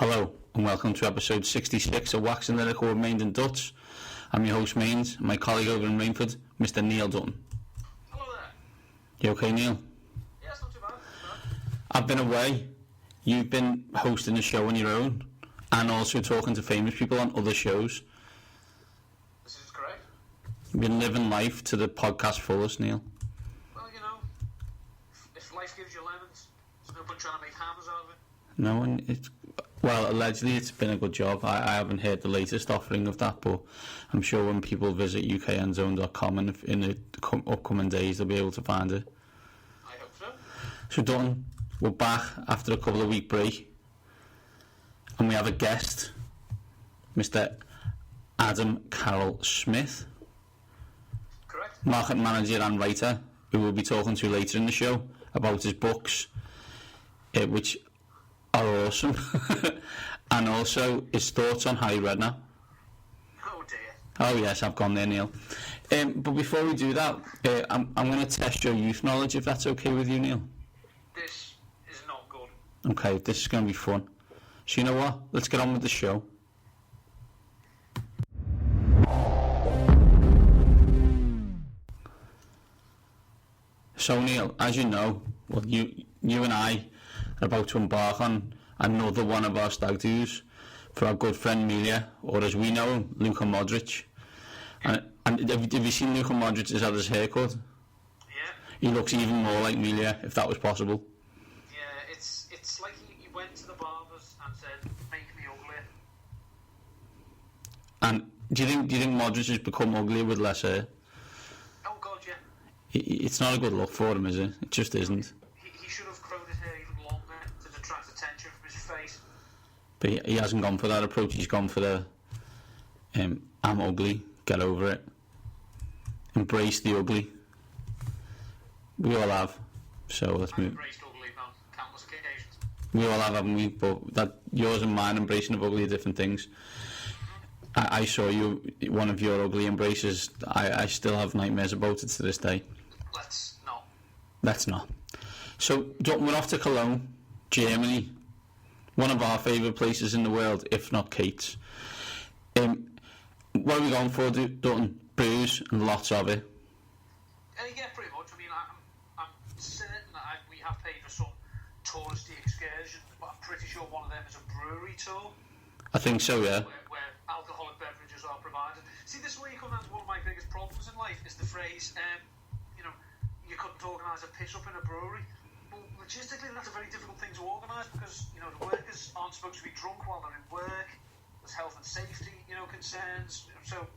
Hello and welcome to episode 66 of Waxing Lyrical with Mainz and Dutts. I'm your host Mainz, and my colleague over in Rainford, Mr. Neil Dutton. Hello there. You okay, Neil? Yes, not too bad. I've been away. You've been hosting a show on your own and also talking to famous people on other shows. This is correct. You've been living life to the podcast fullest, Neil. Well, you know, if life gives you lemons, there's no point trying to make hammers out of it. No, and well, allegedly it's been a good job. I haven't heard the latest offering of that, but I'm sure when people visit ukendzone.com and in the upcoming days they'll be able to find it. I hope so. So Dutton, we're back after a couple of week break and we have a guest, Mr. Adam Carroll Smith, Correct. market manager and writer, who we'll be talking to later in the show about his books, which are awesome, and also his thoughts on how you read now. Oh dear. Oh yes, I've gone there, Neil. But before we do that, I'm going to test your youth knowledge, if that's okay with you, Neil. This is not good. Okay, this is going to be fun. So you know what? Let's get on with the show. So Neil, as you know, well, you and I are about to embark on another one of our stag do's for our good friend Milja, or as we know him, Luka Modric. And have you seen Luka Modric has had his haircut? Yeah. He looks even more like Milja, if that was possible. Yeah, it's like he went to the barbers and said, make me uglier. And do you think Modric has become uglier with less hair? Oh god, yeah. It's not a good look for him, is it? It just isn't. He should have grown his hair even longer to detract attention from his face. But he hasn't gone for that approach. He's gone for the I'm ugly, get over it. Embrace the ugly. We all have. So let's I've move. embraced ugly on countless occasions. We all have, haven't we? But that yours and mine embracing of ugly are different things. I saw you, one of your ugly embraces. I still have nightmares about it to this day. Let's not. Let's not. So we're off to Cologne, Germany, one of our favourite places in the world, if not Kate's. What are we going for, Dutton? Booze and lots of it. Yeah, pretty much. I mean, I'm certain that we have paid for some touristy excursions, but I'm pretty sure one of them is a brewery tour. I think so, yeah. Where alcoholic beverages are provided. See, this is where you come down to one of my biggest problems in life, is the phrase, you couldn't organise a piss up in a brewery. Well, logistically, that's a very difficult thing to organise because, the workers aren't supposed to be drunk while they're in work. There's health and safety, concerns. So,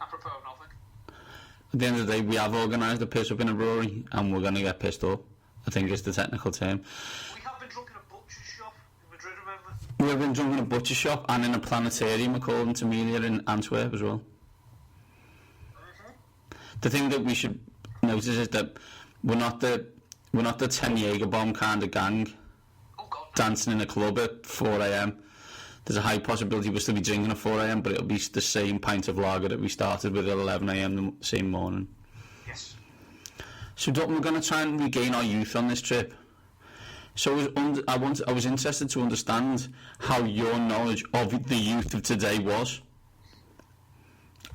apropos of nothing. At the end of the day, we have organised a piss up in a brewery and we're going to get pissed up, I think is the technical term. We have been drunk in a butcher's shop in Madrid, remember? We've been drunk in a butcher shop and in a planetarium, according to Milja, in Antwerp as well. The thing that we should notice is that we're not the 10 Jaeger bomb kind of gang Oh God. dancing in a club at 4 a.m. There's a high possibility we'll still be drinking at 4 a.m, but it'll be the same pint of lager that we started with at 11 a.m. the same morning. Yes. So Dutton, we're going to try and regain our youth on this trip. So I was interested to understand how your knowledge of the youth of today was.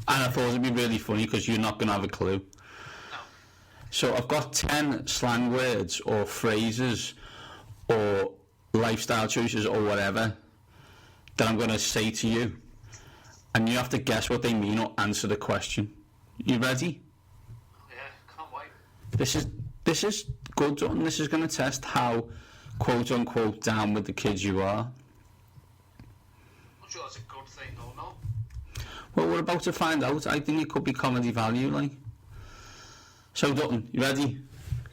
And I thought it'd be really funny because you're not going to have a clue. No. So I've got 10 slang words or phrases or lifestyle choices or whatever that I'm going to say to you. And you have to guess what they mean or answer the question. You ready? Yeah, can't wait. This is good, Dutton. This is going to test how quote unquote down with the kids you are. Not sure that's a good thing or not. Well, we're about to find out. I think it could be comedy value, like. So, Dutton, you ready?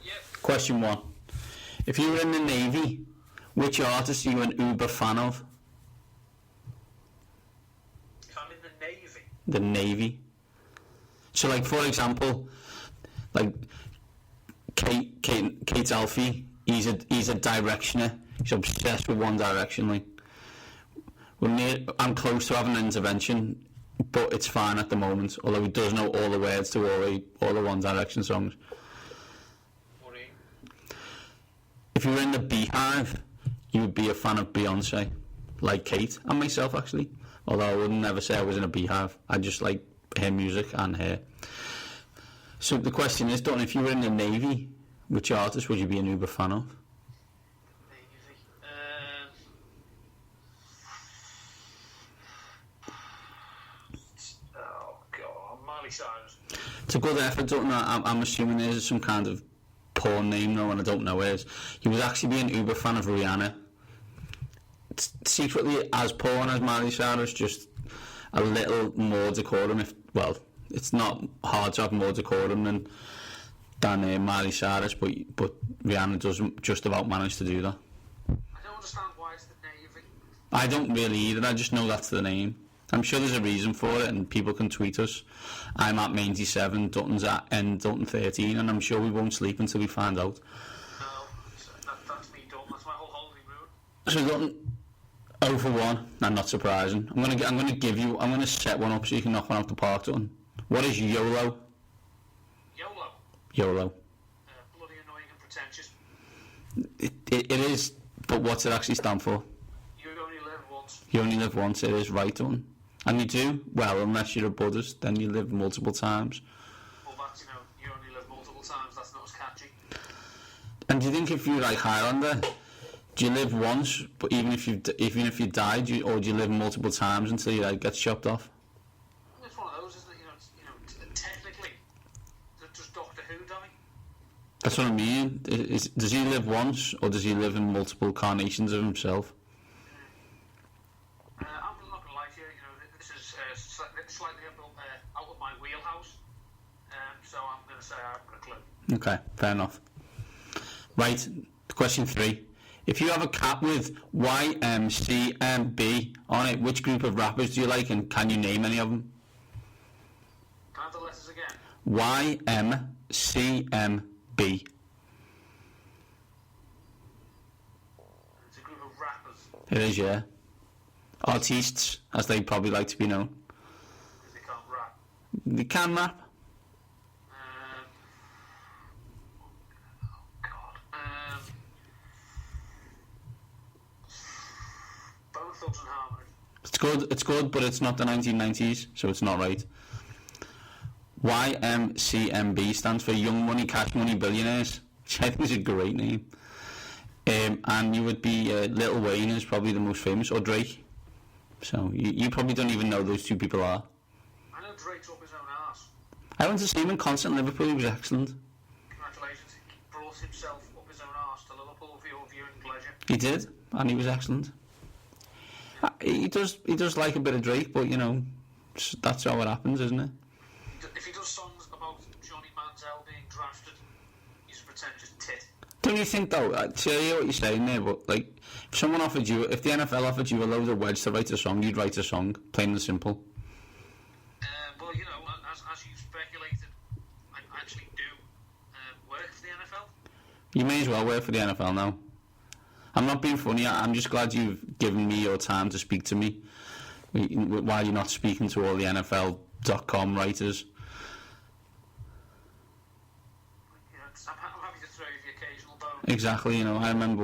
Yep. Question 1. If you were in the Navy, which artist are you an uber fan of? If I'm in the Navy. The Navy. So, like, for example, like, Kate Alfie, he's a directioner. He's obsessed with One Direction, like. I'm close to having an intervention, but it's fine at the moment, although he does know all the words to all the One Direction songs. Worrying. If you were in the Beehive, you would be a fan of Beyonce, like Kate and myself actually. Although I would never say I was in a beehive. I just like her music and her. So the question is, Don, if you were in the Navy, which artist would you be an uber fan of? It's a good effort, don't know. I'm assuming there's some kind of porn name though, and I don't know where's. You would actually be an uber fan of Rihanna. It's secretly as porn as Miley Cyrus, just a little more decorum. Well, it's not hard to have more decorum than Miley Cyrus, but Rihanna doesn't just about manage to do that. I don't understand why it's the Navy. I don't really either. I just know that's the name. I'm sure there's a reason for it, and people can tweet us. I'm at Mainz7, Dutton's at Dutton13, and I'm sure we won't sleep until we find out. No, that's me done. That's my whole holiday mood. So Dutton, 0 for 1, and not surprising. I'm gonna set one up so you can knock one out the park, Dutton. What is YOLO? YOLO. Bloody annoying and pretentious. It is, but what's it actually stand for? You only live once. You only live once. It is right, Dutton. And you do, well, unless you're a Buddhist, then you live multiple times. Well, that's, you only live multiple times, that's not as catchy. And do you think if you're like Highlander, do you live once, but even if you died, or do you live multiple times until you like get chopped off? It's one of those, isn't it? Technically, does Doctor Who die? That's what I mean. Does he live once, or does he live in multiple carnations of himself? I'm not going to lie to you. This is slightly out of my wheelhouse. So I'm going to say I haven't got a clue. Okay, fair enough. Right, question 3. If you have a cap with YMCMB on it, which group of rappers do you like, and can you name any of them? Can I have the letters again? YMCMB. It's a group of rappers. It is, yeah. Artistes, as they probably like to be known. Because they can't rap. They can rap. It's good, but it's not the 1990s, so it's not right. YMCMB stands for Young Money, Cash Money, Billionaires, which I think is a great name. And you would be, Lil Wayne is probably the most famous, or Drake. So you probably don't even know those two people are. I know Drake's up his own arse. I went to see him in concert in Liverpool, he was excellent. Congratulations, he brought himself up his own arse to Liverpool for your viewing pleasure. He did, and he was excellent. He does like a bit of Drake, but that's how it happens, isn't it? If he does songs about Johnny Manziel being drafted, he's a pretentious tit. Don't you think though? I hear what you're saying there, but like, if the NFL offered you a load of wedge to write a song, you'd write a song, plain and simple. Well, as you speculated, I actually do work for the NFL. You may as well work for the NFL now. I'm not being funny, I'm just glad you've given me your time to speak to me while you're not speaking to all the NFL.com writers. I'm happy to throw you the occasional bone. Exactly, I remember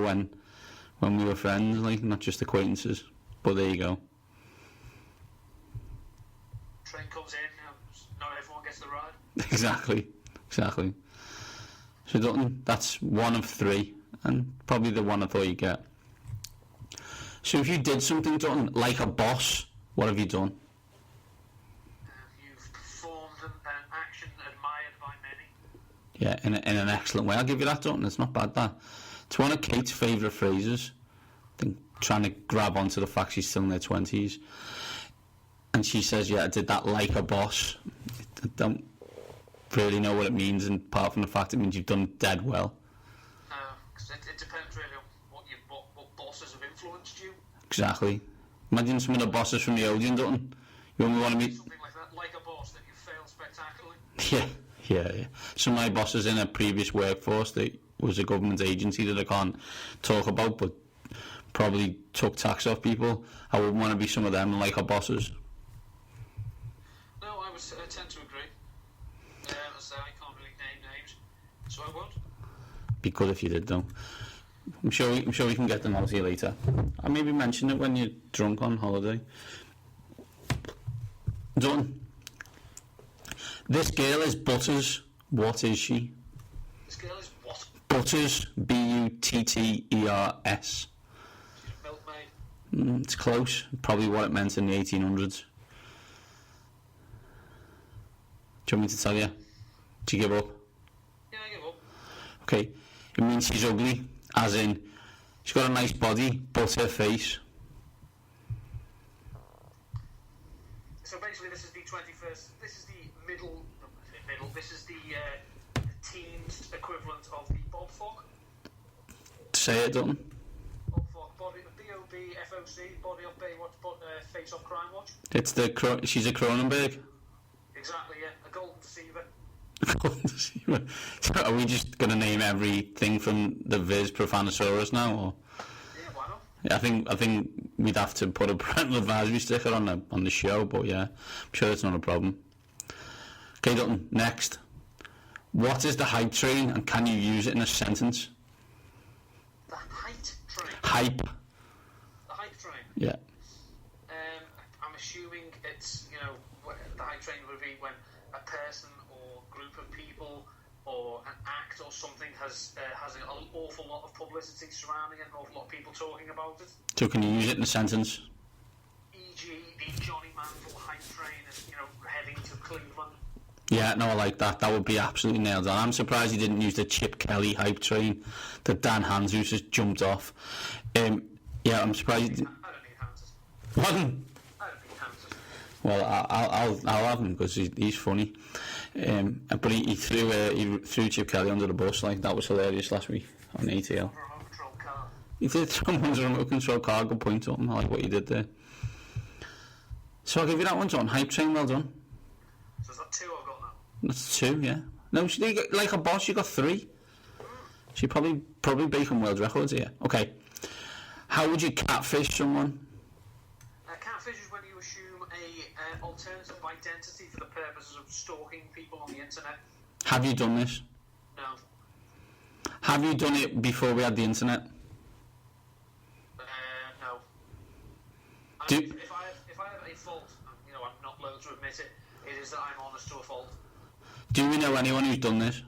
when we were friends, like, not just acquaintances, but there you go. Train comes in, not everyone gets the ride. Exactly. So Dutton, that's 1 of 3. And probably the one I thought you'd get. So if you did something, Dutton, like a boss, what have you done? You've performed an action admired by many. Yeah, in an excellent way. I'll give you that, Dutton. It's not bad, that. It's one of Kate's favourite phrases. I think trying to grab onto the fact she's still in her 20s. And she says, yeah, I did that like a boss. I don't really know what it means, and apart from the fact it means you've done dead well. It depends really on what bosses have influenced you. Exactly. Imagine some of the bosses from the Odeon, Dutton. You only want to meet something like that, like a boss that you failed spectacularly. Yeah. Some of my bosses in a previous workforce that was a government agency that I can't talk about, but probably took tax off people. I wouldn't want to be some of them like our bosses. No, I tend to agree. I can't really name names, so I won't. Be good if you did, though. I'm sure we can get them out to you later. I maybe mention it when you're drunk on holiday. Done. This girl is Butters. What is she? This girl is what? Butters. Butters. She's a milkmaid. It's close. Probably what it meant in the 1800s. Do you want me to tell you? Do you give up? Yeah, I give up. Okay. It means she's ugly. As in, she's got a nice body, but her face. So basically, this is the 21st. This is the middle. This is the teens equivalent of the Bob Fock. Say it, Dutton. Bob Fock, body BOBFOC, body of Baywatch, face off Crime Watch. It's she's a Cronenberg. Exactly, yeah, a golden deceiver. So are we just going to name everything from the Viz Profanosaurus now? Or? Yeah, why not? Yeah, I think we'd have to put a parental advisory sticker on the show, but yeah, I'm sure it's not a problem. Okay, Dutton, next. What is the hype train, and can you use it in a sentence? The height train? Hype. The hype train? Yeah. I'm assuming it's, the hype train would be when a person or group of people or an act or something has an awful lot of publicity surrounding it, an awful lot of people talking about it. So can you use it in a sentence? E.g. the Johnny Manville hype train is, heading to Cleveland. Yeah, no, I like that. That would be absolutely nailed on. I'm surprised he didn't use the Chip Kelly hype train that Dan Hanzus just jumped off. Yeah, I'm surprised he didn't. I don't need Hanses. What? I don't need Hanses. Well, I'll have him because he's funny. But he threw Chip Kelly under the bus. Like, that was hilarious last week on ATL. Remote control car. He did throw him under a remote control car. Good point, Dalton. I like what you did there. So I'll give you that one, John. Hype train, well done. So is that 2 I've got now? That's 2, yeah. No, like a boss, you got 3. She probably breaking world records here. Okay. How would you catfish someone? Catfish is when you assume a alternative identity for the purposes of stalking people on the internet. Have you done this? No. Have you done it before we had the internet? No. If I have a fault, and, I'm not loath to admit it, it is that I'm honest to a fault. Do we know anyone who's done this?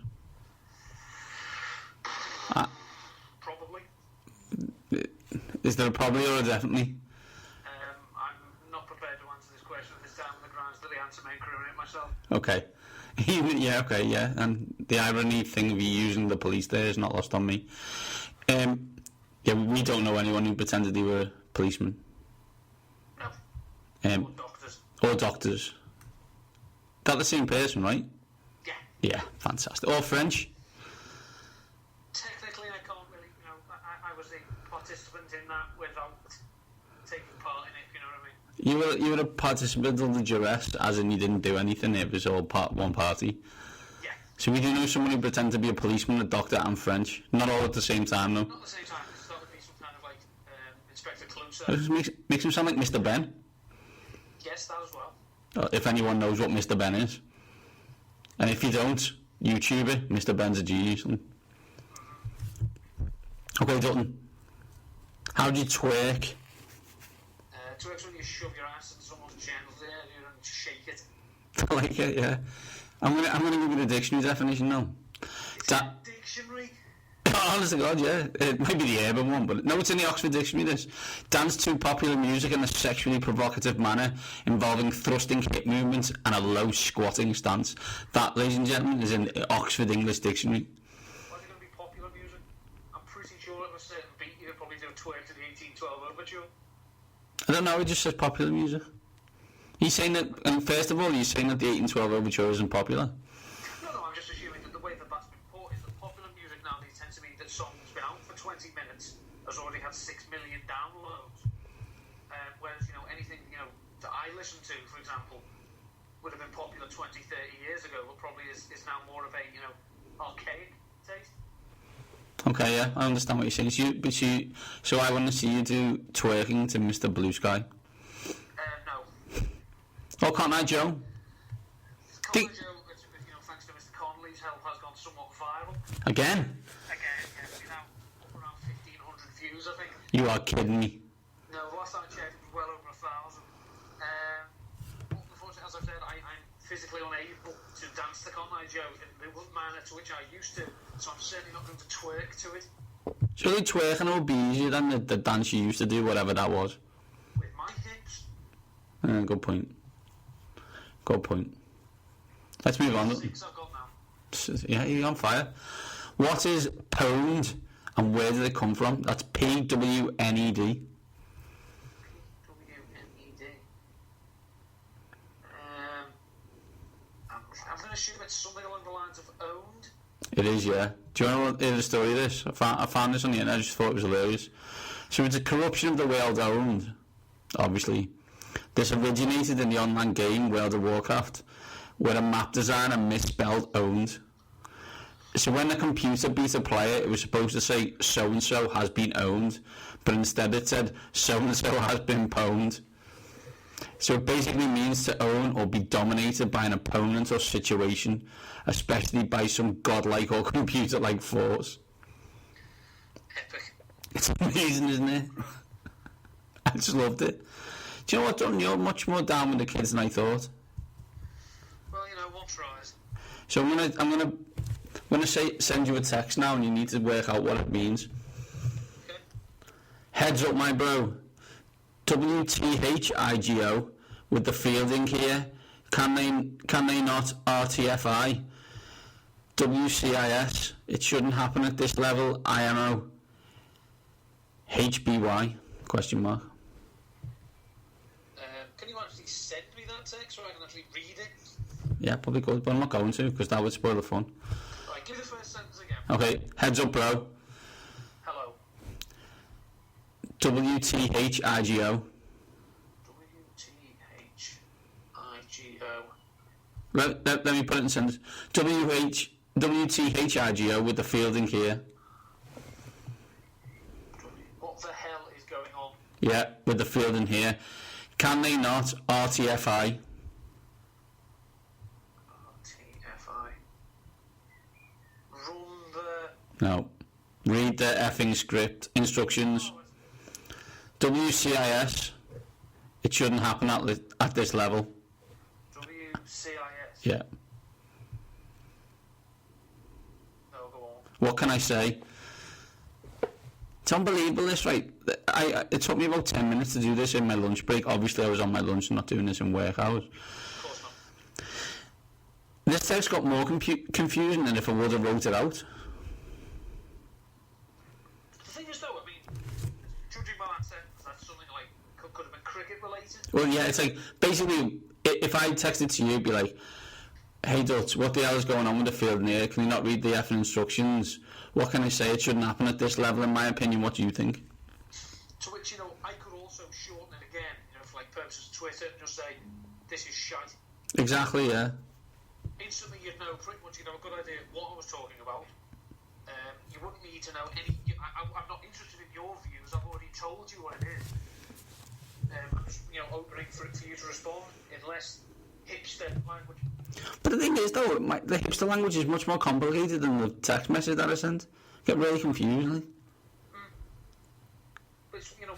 Probably. Is there a probably or a definitely? I'm not prepared to answer this question at this time on the grounds that the answer may incriminate myself. Okay. Yeah, okay, yeah. And the irony thing of you using the police there is not lost on me. Yeah, we don't know anyone who pretended they were policemen. No. Or doctors. Or doctors. That the same person, right? Yeah. Yeah, fantastic. Or French. Technically, I can't really, I was a participant in that without taking part in it, you know what I mean? You were a participant under duress, as in you didn't do anything, it was all one party. Yeah. So we do know someone who pretended to be a policeman, a doctor and French. Not all at the same time, though. Not at the same time, because that would be some kind of like Inspector Clouseau. It makes him sound like Mr. Ben. Yes, that as well. If anyone knows what Mr. Ben is. And if you don't, YouTube it, Mr. Ben's a genius. Okay, Dutton. How do you twerk? Twerk's when you shove your ass into someone's genitals and shake it. I like it, yeah. I'm gonna give you the dictionary definition now. It's a dictionary? Honest to God, yeah. It might be the urban one, but no, it's in the Oxford Dictionary, this. Dance to popular music in a sexually provocative manner involving thrusting hip movements and a low squatting stance. That, ladies and gentlemen, is in the Oxford English Dictionary. Why is it going to be popular music? I'm pretty sure at a certain beat you could probably do a twerk to the 1812 overture. I don't know, it just says popular music. He's saying that, and first of all, he's saying that the 1812 overture isn't popular. No, I'm just assuming that the way that that's been put is that popular music nowadays tends to mean that song's been out for 20 minutes, has already had 6 million downloads. Whereas, anything, that I listen to, for example, would have been popular 20, 30 years ago, but probably is now more of a, archaic taste. Okay, yeah, I understand what you're saying. So I want to see you do twerking to Mr. Blue Sky. No. Oh, can't I, Joe? Joe, thanks to Mr. Connolly's help, has gone somewhat viral. Again? Yeah, now up around 50 views, I think. You are kidding me. No, the last time I checked, it was well over 1,000. Unfortunately, as I've said, I'm physically unable to dance the Conley joke in the manner to which I used to, so I'm certainly not going to twerk to it. Surely twerking would be easier than the dance you used to do, whatever that was. With my hips. Good point. Good point. Let's move on. 6 I've got now. Yeah, you're on fire. What is pwned and where did it come from? That's PWNED. PWNED. I'm going to assume it's something along the lines of owned. It is, yeah. Do you want to hear the story of this? I found this on the internet, I just thought it was hilarious. So it's a corruption of the word owned, obviously. This originated in the online game World of Warcraft, where a map designer misspelled owned. So when the computer beat a player, it was supposed to say so-and-so has been owned, but instead it said so-and-so has been pwned. So it basically means to own or be dominated by an opponent or situation, especially by some godlike or computer-like force. Epic. It's amazing, isn't it? I just loved it. Do you know what, John? You're much more down with the kids than I thought. Well, you know, one tries. So I'm gonna send you a text now, and you need to work out what it means. Okay. Heads up, my bro. WTHIGO with the fielding here. Can they not RTFI? WCIS. It shouldn't happen at this level. IMO. HBY? Question mark. Can you actually send me that text so I can actually read it? Yeah, probably could, but I'm not going to because that would spoil the fun. Right, give me the first sentence again. Okay, heads up, bro. Hello. WTHIGO. WTHIGO. Let me put it in sentence. WTHIGO with the fielding here. What the hell is going on? Yeah, with the fielding here. Can they not RTFI? RTFI. Run the... No. Read the effing script. Instructions. WCIS. It shouldn't happen at this level. WCIS. Yeah. No, go on. What can I say? It's unbelievable this, right? It took me about 10 minutes to do this in my lunch break. Obviously I was on my lunch and not doing this in work hours. Of course not. This text got more confusing than if I would have wrote it out. The thing is though, I mean, judging by that sentence, that's something like, could have been cricket related. Well, yeah, it's like, basically, if I texted to you, it'd be like, hey Dutts, what the hell is going on with the field in here? Can you not read the effing instructions? What can I say? It shouldn't happen at this level, in my opinion. What do you think? To which, you know, I could also shorten it again, you know, for like purposes of Twitter, and just say, this is shite. Exactly, yeah. Instantly you'd know pretty much, you'd have a good idea what I was talking about. You wouldn't need to know any... I'm not interested in your views, I've already told you what it is. I'm just, you know, opening for you to respond in less hipster language. But the thing is, though, the hipster language is much more complicated than the text message that I sent. Get really confused, like. But, you know,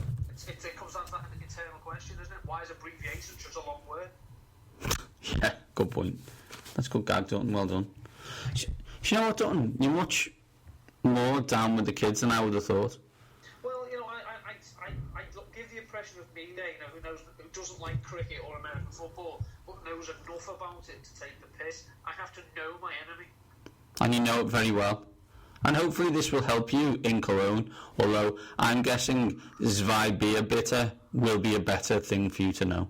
it comes down to that internal question, isn't it? Why is abbreviation such a long word? Yeah, good point. That's good gag, Dutton. Well done. You know what, Dutton? You're much more down with the kids than I would have thought. Well, you know, I give the impression of me there, you know, who doesn't like cricket or American football, but knows enough about it to take the piss. I have to know my enemy. And you know it very well. And hopefully this will help you in Cologne, although I'm guessing Zwei Bier Bitter will be a better thing for you to know.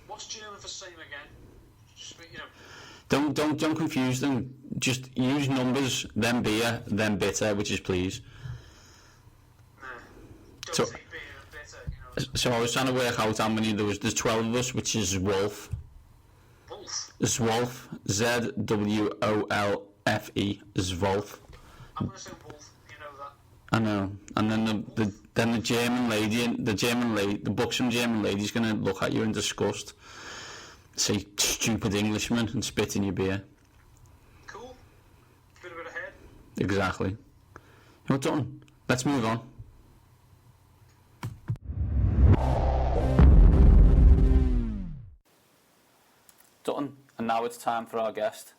What's German for same again? Just, you know... Don't confuse them. Just use numbers, then beer, then bitter, which is please. Don't So- say beer and bitter, you know. So I was trying to work out how many there was. There's 12 of us, which is Zwolf. Wolf. Zwolf. ZWOLFE. Zwolf. I'm going to say wolf, you know that. I know. And then the German lady, the buxom German lady's going to look at you in disgust, say stupid Englishman, and spit in your beer. Cool. Bit of it ahead. Exactly. Well done. Let's move on. now it's time for our guest.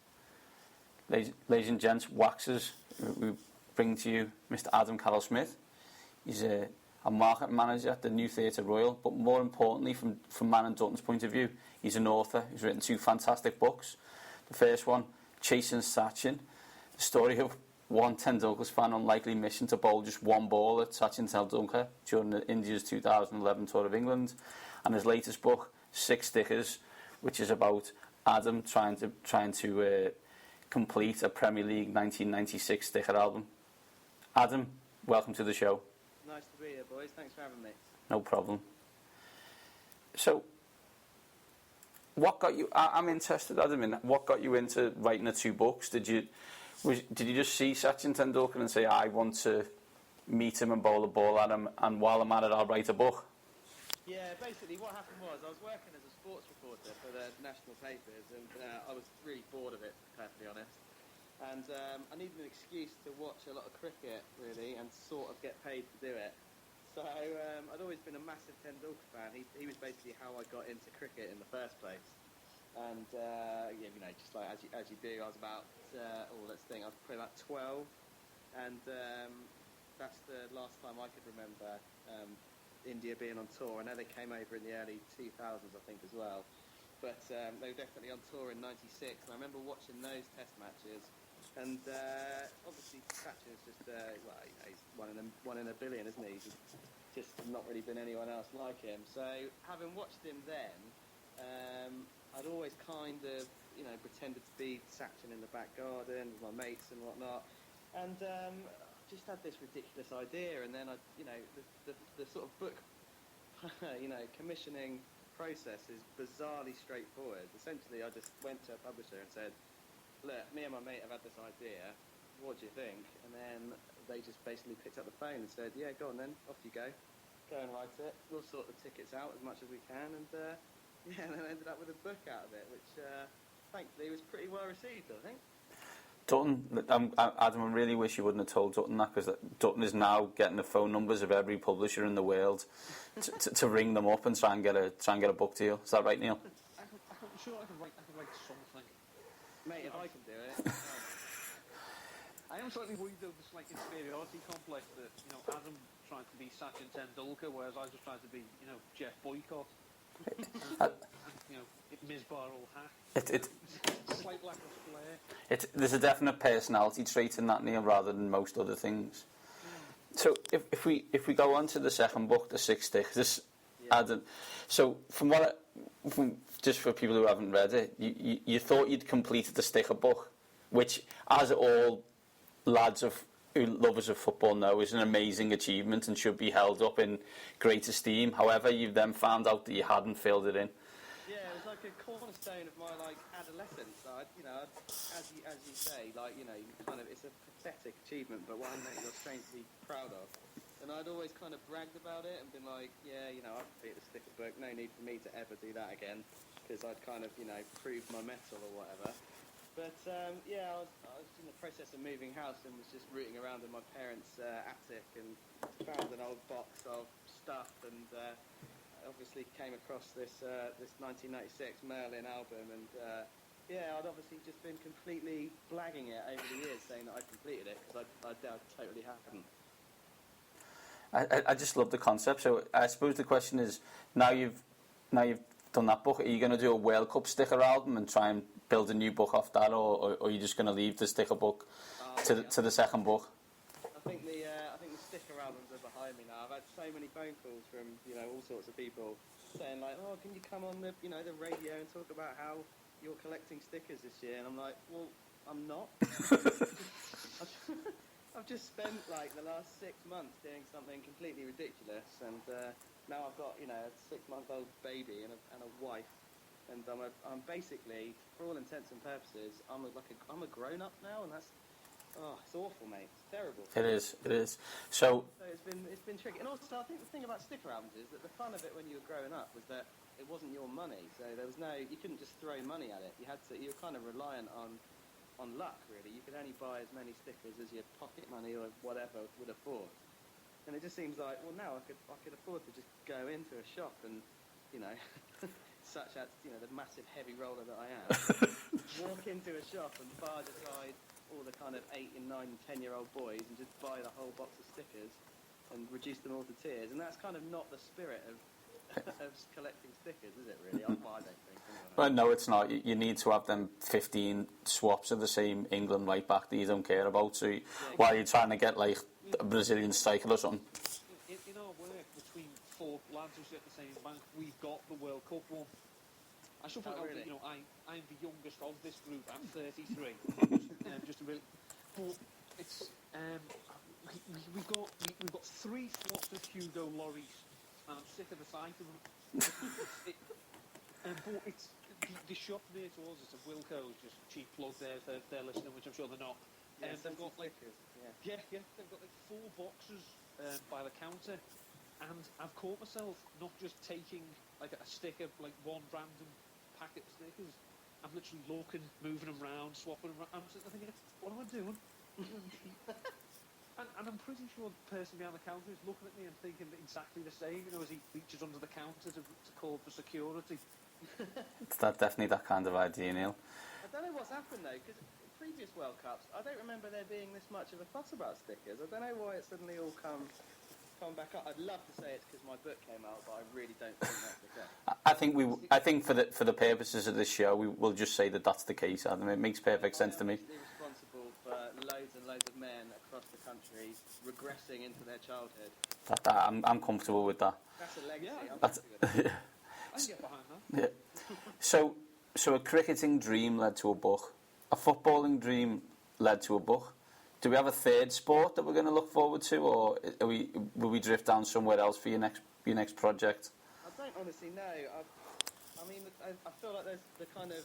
Ladies and gents, Waxers, we bring to you Mr. Adam Carroll-Smith. He's a market manager at the New Theatre Royal, but more importantly, from Man and Dutton's point of view, he's an author. He's written 2 fantastic books. The first one, Chasing Sachin, the story of one Tendulkar's fan unlikely mission to bowl just one ball at Sachin Tendulkar during India's 2011 Tour of England, and his latest book, 6 Stickers, which is about Adam trying to complete a Premier League 1996 sticker album. Adam, welcome to the show. Nice to be here, boys. Thanks for having me. No problem. So, what got you? I'm interested, Adam, in what got you into writing the 2 books. Did you just see Sachin Tendulkar and say, I want to meet him and bowl a ball at him, and while I'm at it, I'll write a book? Yeah, basically what happened was I was working as a sports reporter for the national papers, and I was really bored of it, to be perfectly honest. And I needed an excuse to watch a lot of cricket, really, and sort of get paid to do it. So I'd always been a massive Tendulkar fan. He was basically how I got into cricket in the first place. And yeah, you know, just like as you do, I was about I was probably about 12, and that's the last time I could remember India being on tour. I know they came over in the early 2000s, I think, as well. But they were definitely on tour in '96, and I remember watching those test matches. And obviously, Sachin is just he's one in a billion, isn't he? He's just not really been anyone else like him. So having watched him then, I'd always kind of, pretended to be Sachin in the back garden with my mates and whatnot, and just had this ridiculous idea. And then the sort of book, commissioning process is bizarrely straightforward. Essentially, I just went to a publisher and said, look, me and my mate have had this idea, what do you think? And then they just basically picked up the phone and said, yeah, go on then, off you go and write it, we'll sort the tickets out as much as we can. And and then I ended up with a book out of it, which thankfully was pretty well received, I think. Dutton, Adam, I really wish you wouldn't have told Dutton that, because Dutton is now getting the phone numbers of every publisher in the world to ring them up and try and get a book deal. Is that right, Neil? I'm sure I can write something. Mate, if I can do it. I am slightly worried though, this like inferiority complex that Adam trying to be Sachin Tendulkar, whereas I was just trying to be Jeff Boycott. and Misbar ul Haq. Slight lack of flair. There's a definite personality trait in that, Neil, rather than most other things. Yeah. So if we go on to the second book, the 6 Stickers, Adam. So just for people who haven't read it, you thought you'd completed the sticker book, which, as all lads lovers of football know, is an amazing achievement and should be held up in great esteem. However, you then found out that you hadn't filled it in. Yeah, it was like a cornerstone of my adolescence. As you say, it's a pathetic achievement, but one that you're strangely proud of. And I'd always kind of bragged about it and been like, yeah, I've completed the sticker book, no need for me to ever do that again, because I'd kind of, proved my mettle or whatever. But, I was in the process of moving house and was just rooting around in my parents' attic and found an old box of stuff, and obviously came across this 1996 Merlin album, and I'd obviously just been completely blagging it over the years, saying that I completed it, because I totally hadn't. I just love the concept. So I suppose the question is, now you've done that book, are you going to do a World Cup sticker album and try and build a new book off that, or are you just going to leave the sticker book to the second book? I think the sticker albums are behind me now. I've had so many phone calls from all sorts of people saying like, oh, can you come on the the radio and talk about how you're collecting stickers this year? And I'm like, well, I'm not. I've just spent the last 6 months doing something completely ridiculous, and now I've got a 6-month-old baby and a wife, and I'm basically, for all intents and purposes, I'm a grown-up now, and that's it's awful, mate. It's terrible. It is. So it's been tricky, and also I think the thing about sticker albums is that the fun of it when you were growing up was that it wasn't your money, so you couldn't just throw money at it. You were kind of reliant on luck, really. You could only buy as many stickers as your pocket money or whatever would afford. And it just seems like, well, now I could afford to just go into a shop and, such as, you know, the massive heavy roller that I am, walk into a shop and barge aside all the kind of 8 and 9 and 10-year-old boys and just buy the whole box of stickers and reduce them all to tears. And that's kind of not the spirit of collecting stickers, is it, really? I don't think. Well, no, it's not. You need to have them 15 swaps of the same England right back that you don't care about. So while you're trying to get, like, a Brazilian striker or something. In our work, between 4 lads who sit at the same bank, we've got the World Cup one. I should point out that, you know, I'm the youngest of this group. I'm 33. Just a really... But it's... we've got 3 swaps of Hugo Lloris, and I'm sick of the sight of them. But it's the shop near to us. It's a Wilco's, just cheap plug there if they're listening, which I'm sure they're not. Yeah, they've got like yeah. They've got like 4 boxes by the counter, and I've caught myself not just taking like a sticker, like one random packet of stickers. I'm literally looking, moving them around, swapping them around. I'm sitting there thinking, what am I doing? And I'm pretty sure the person behind the counter is looking at me and thinking exactly the same, you know, as he reaches under the counter to call for security. It's definitely that kind of idea, Neil. I don't know what's happened, though, because previous World Cups, I don't remember there being this much of a fuss about stickers. I don't know why it suddenly all come back up. I'd love to say it's because my book came out, but I really don't think that's the case. I think for the purposes of this show, we will just say that that's the case, Adam. It makes perfect sense to me. I'm responsible for loads and loads of men across the country regressing into their childhood. I'm comfortable with that. That's a legacy. Yeah, I'm happy with it. I can get behind that. Yeah. So a cricketing dream led to a book. A footballing dream led to a book. Do we have a third sport that we're going to look forward to, or will we drift down somewhere else for your next project? I don't honestly know. I feel like there's the kind of,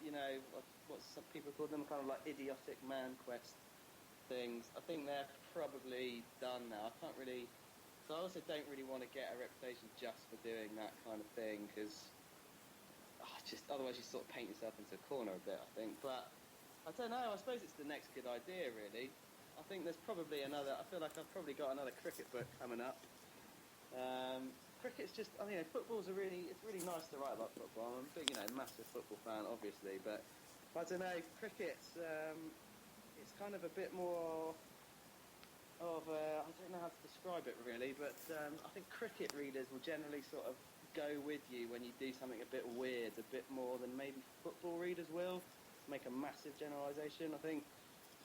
you know, what some people call them, kind of like idiotic man quest things. I think they're probably done now. I can't really... So I also don't really want to get a reputation just for doing that kind of thing, because otherwise you sort of paint yourself into a corner a bit, I think. But I don't know, I suppose it's the next good idea, really. I think there's probably another... I feel like I've probably got another cricket book coming up. Cricket's just... I mean, football's it's really nice to write about football. I'm a big, you know, massive football fan, obviously, but I don't know, cricket's... it's kind of a bit more... I don't know how to describe it really, but I think cricket readers will generally sort of go with you when you do something a bit weird, a bit more than maybe football readers will. To make a massive generalisation, I think,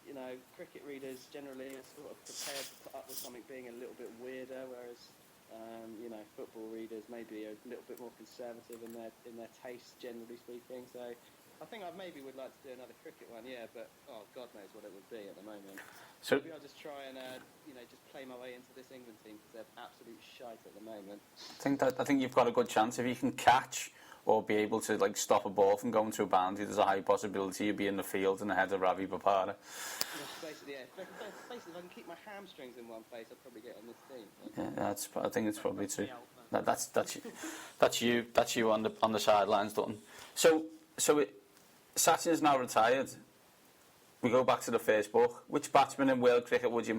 you know, cricket readers generally are sort of prepared to put up with something being a little bit weirder, whereas you know, football readers maybe are a little bit more conservative in their tastes, generally speaking. So I think I maybe would like to do another cricket one, yeah, but God knows what it would be at the moment. So maybe I'll just try and you know, just play my way into this England team because they're absolute shite at the moment. I think you've got a good chance if you can catch or be able to like stop a ball from going to a boundary. There's a high possibility you'll be in the field and ahead of Ravi Bopara. Basically, yeah. Basically, if I can keep my hamstrings in one place, I'll probably get in this team. Yeah, I think it's probably true. That's you on the sidelines, Dutton. So Sachin is now retired. We go back to the first book. Which batsman in world cricket would you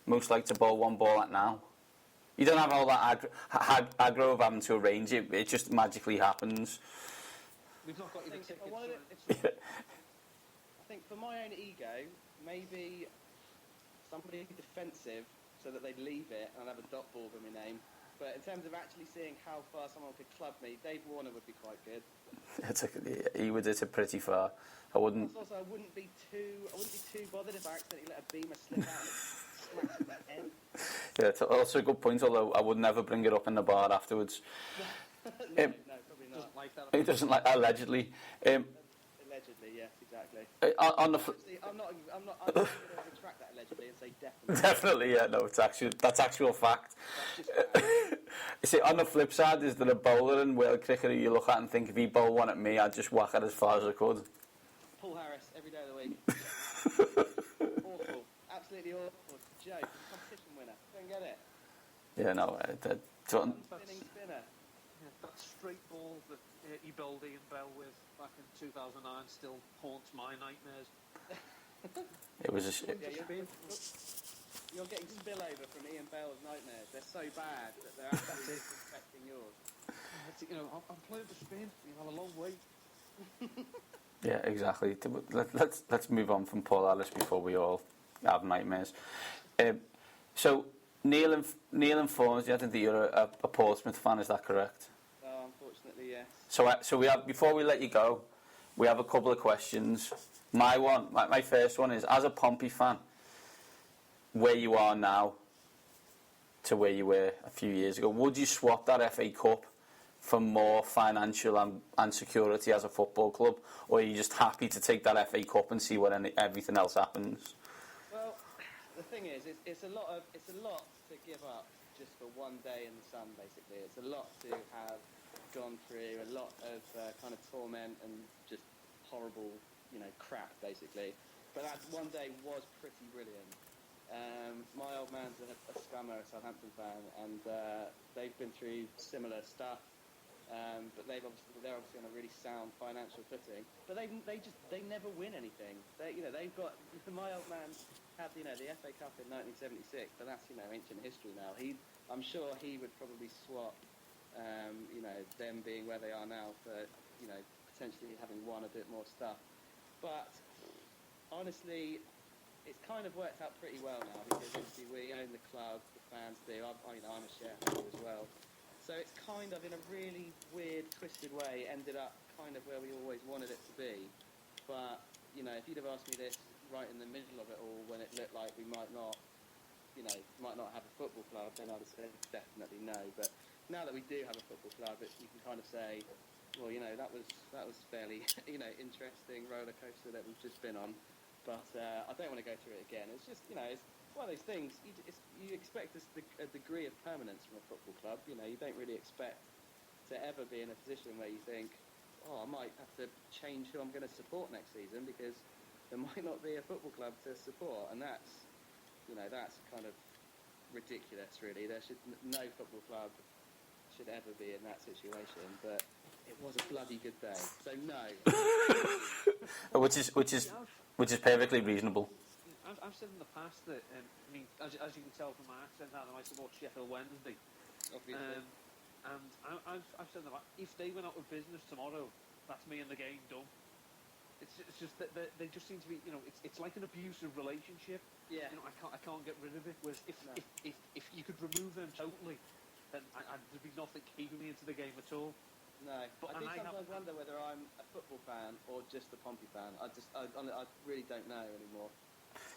most like to bowl one ball at now? You don't have all that aggro of having to arrange it. It just magically happens. We've not got you the tickets. I think for my own ego, maybe somebody defensive so that they'd leave it and I'd have a dot ball with my name. But in terms of actually seeing how far someone could club me, Dave Warner would be quite good. He would hit it pretty far. I wouldn't be too bothered if I accidentally let a beamer slip out and smash that head. Yeah, it's also a good point, although I would never bring it up in the bar afterwards. No, probably not. Doesn't like that. He doesn't like, allegedly. Allegedly, yes, exactly. On the I'm not going to retract that allegedly and say definitely. Definitely, yeah, no, that's actual fact. You see, on the flip side, is there a bowler in world cricket who you look at and think, if he bowled one at me, I'd just whack it as far as I could? Paul Harris, every day of the week. Awful. Absolutely awful. Joke. Competition winner. Don't get it. Yeah, no. Spinning spinner. Yeah, that straight ball that he bowled Ian Bell with back in 2009 still haunts my nightmares. It was a you're getting spillover from Ian Bell's nightmares. They're so bad that they're actually disrespecting yours. You know, I'm playing for Spain. You have a long way. Yeah, exactly. Let's move on from Paul Ellis before we all have nightmares. So Neil informs you, I think that you're a Portsmouth fan. Is that correct? Oh, unfortunately, yes. So we have, before we let you go, we have a couple of questions. My first one is, as a Pompey fan, where you are now to where you were a few years ago, would you swap that FA Cup for more financial and security as a football club, or are you just happy to take that FA Cup and see what everything else happens? Well, the thing is, it's a lot to give up just for one day in the sun. Basically, it's a lot to have gone through, a lot of kind of torment and just horrible, crap, basically. But that one day was pretty brilliant. My old man's a scummer, a Southampton fan, and they've been through similar stuff. But they're obviously on a really sound financial footing. But they never win anything. They've got, my old man had the FA Cup in 1976, but that's ancient history now. I'm sure he would probably swap them being where they are now for potentially having won a bit more stuff. But honestly, it's kind of worked out pretty well now, because obviously we own the club, the fans do. I'm a shareholder as well. So it's kind of, in a really weird, twisted way, ended up kind of where we always wanted it to be. But, if you'd have asked me this right in the middle of it all, when it looked like we might not have a football club, then I'd have said definitely no. But now that we do have a football club, you can kind of say, well, that was fairly, interesting roller coaster that we've just been on. But I don't want to go through it again. It's just, it's one of those things. You expect a degree of permanence from a football club. You don't really expect to ever be in a position where you think, I might have to change who I'm going to support next season, because there might not be a football club to support, and that's kind of ridiculous, really. No football club should ever be in that situation, but it was a bloody good day. So no. which is perfectly reasonable. I've said in the past that, as you can tell from my accent, that I support Sheffield Wednesday. Obviously. And I've said that if they went out of business tomorrow, that's me and the game done. It's just that they just seem to be, it's like an abusive relationship. Yeah. I can't get rid of it. Whereas if you could remove them totally, then there'd be nothing keeping me into the game at all. No, but I sometimes wonder whether I'm a football fan or just a Pompey fan. I really don't know anymore.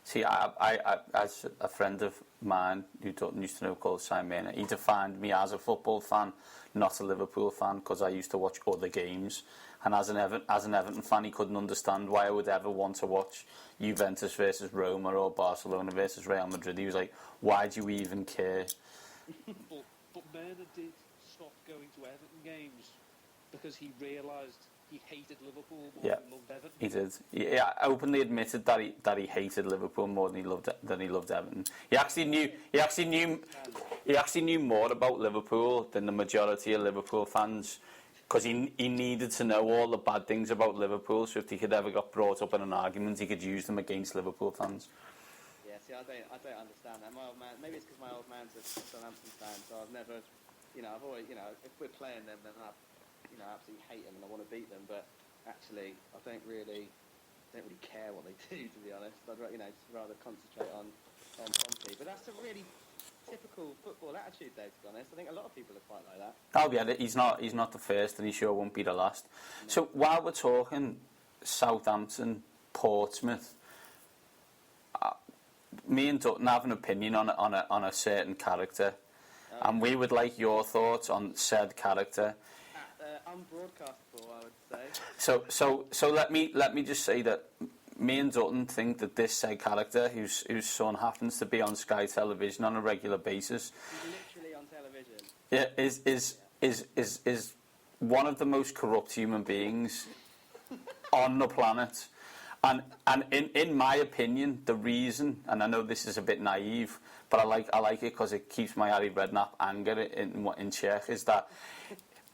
See, I as a friend of mine who used to know, called Simon, he defined me as a football fan, not a Liverpool fan, because I used to watch other games. And as an Everton fan, he couldn't understand why I would ever want to watch Juventus versus Roma or Barcelona versus Real Madrid. He was like, why do you even care? But Bernard did stop going to Everton games because he realised he hated Liverpool more than he loved Everton. He did. He openly admitted that he hated Liverpool more than he loved Everton. He actually knew more about Liverpool than the majority of Liverpool fans, because he needed to know all the bad things about Liverpool, so if he could ever got brought up in an argument, he could use them against Liverpool fans. Yeah, see, I don't understand that. My old man, maybe it's because my old man's a Southampton fan, so I've never, I've always, if we're playing them, then I absolutely hate them and I want to beat them. But actually, I don't really care what they do, to be honest. I'd rather concentrate on Pompey. But that's a really typical football attitude, though, to be honest. I think a lot of people are quite like that. Oh yeah, he's not the first, and he sure won't be the last. No. So while we're talking Southampton, Portsmouth, me and Dutton have an opinion on a certain character, and we would like your thoughts on said character. Unbroadcastable, I would say. So let me just say that me and Dutton think that this said character, whose son happens to be on Sky Television on a regular basis, he's literally on television. Yeah, is one of the most corrupt human beings on the planet. And in my opinion, the reason, and I know this is a bit naive, but I like it because it keeps my Arry Redknapp anger in check, is that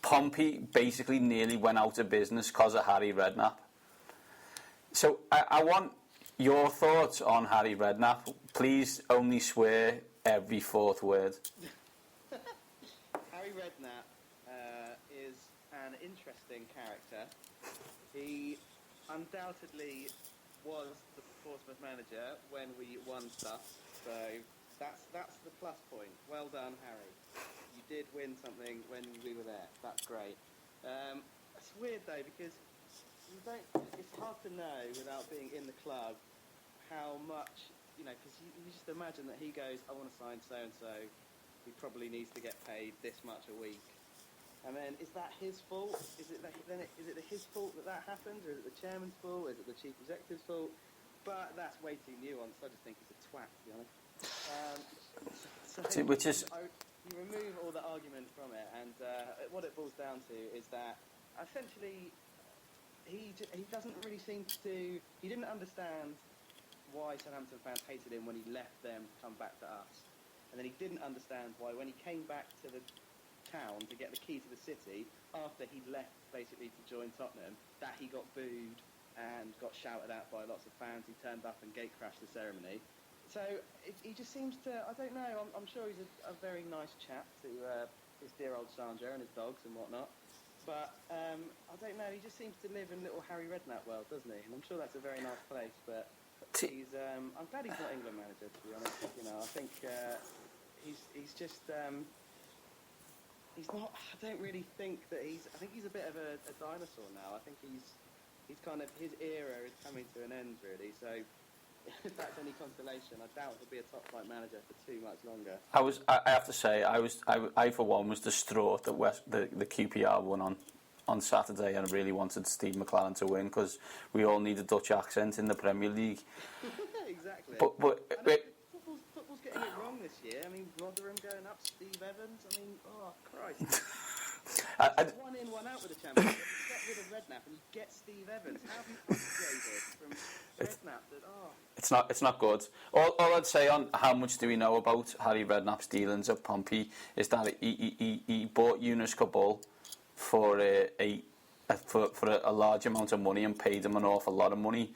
Pompey basically nearly went out of business because of Arry Redknapp. So I want your thoughts on Harry Redknapp. Please only swear every fourth word. Harry Redknapp is an interesting character. He undoubtedly was the Portsmouth manager when we won stuff, so that's the plus point. Well done, Harry. You did win something when we were there. That's great. It's weird though, because it's hard to know without being in the club how much, because you just imagine that he goes, I want to sign so and so, he probably needs to get paid this much a week. And then, is that his fault? Is it his fault that happens, or is it the chairman's fault? Is it the chief executive's fault? But that's way too nuanced. I just think he's a twat, to be honest. You remove all the argument from it, and what it boils down to is that essentially he doesn't really seem to. He didn't understand why Southampton fans hated him when he left them to come back to us, and then he didn't understand why when he came back to the town to get the key to the city after he left basically to join Tottenham, that he got booed and got shouted at by lots of fans. He turned up and gate crashed the ceremony. So he just seems to, I don't know, I'm sure he's a very nice chap to his dear old Sandra and his dogs and whatnot, but I don't know, he just seems to live in little Harry Redknapp world, doesn't he? And I'm sure that's a very nice place, but he's I'm glad he's not England manager, to be honest. I think he's just he's not. I don't really think that I think he's a bit of a dinosaur now. I think he's kind of, his era is coming to an end, really. So if that's any consolation, I doubt he'll be a top flight manager for too much longer. I have to say, I for one was distraught that the QPR won on Saturday, and I really wanted Steve McClaren to win because we all need a Dutch accent in the Premier League. Exactly. But football's getting it wrong this year. I mean, Rotherham going up, Steve Evans. I mean, oh Christ. One in, one out with the Championship. You get rid of Redknapp and you get Steve Evans. How have you upgraded from Redknapp? It's not good. All I'd say on how much do we know about Harry Redknapp's dealings at Pompey is that he bought Yunus Kabul for a large amount of money and paid him an awful lot of money,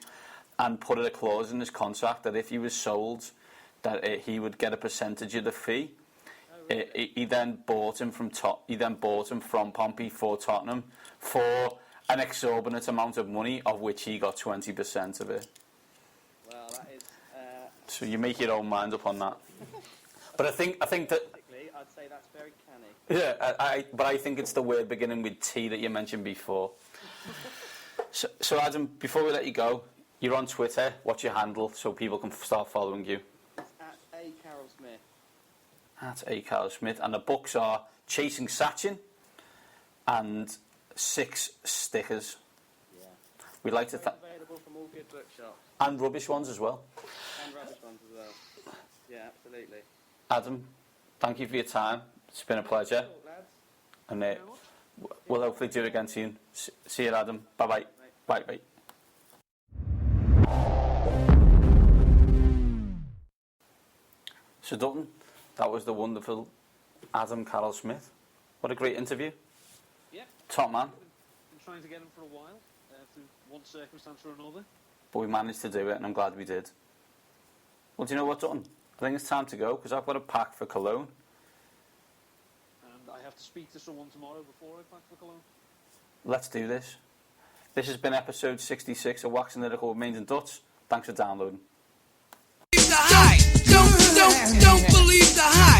and put a clause in his contract that if he was sold, that he would get a percentage of the fee. Oh, really? He then bought him from Pompey for Tottenham for an exorbitant amount of money, of which he got 20% of it. Well, that is. So you make your own mind up on that. But I think that. I'd say that's very canny. Yeah, but I think it's the word beginning with T that you mentioned before. So Adam, before we let you go, you're on Twitter. What's your handle so people can start following you? It's at A. Carol Smith. At A. Carol Smith. And the books are Chasing Sachin and 6 Stickers. Yeah. We'd like to available from all good bookshops. And rubbish ones as well. And rubbish ones as well. Yeah, absolutely. Adam, thank you for your time. It's been a pleasure. Cool, and we'll hopefully do it again soon. See you, Adam. Bye-bye. Bye-bye. So Dutton, that was the wonderful Adam Carroll Smith. What a great interview. Yeah. Top man. Been trying to get him for a while, through one circumstance or another. But we managed to do it, and I'm glad we did. Well, do you know what, Dutton? I think it's time to go, because I've got a pack for Cologne. And I have to speak to someone tomorrow before I pack for Cologne. Let's do this. This has been episode 66 of Wax and Lyrical with Mainz and Dutts. Thanks for downloading. Don't believe the hype.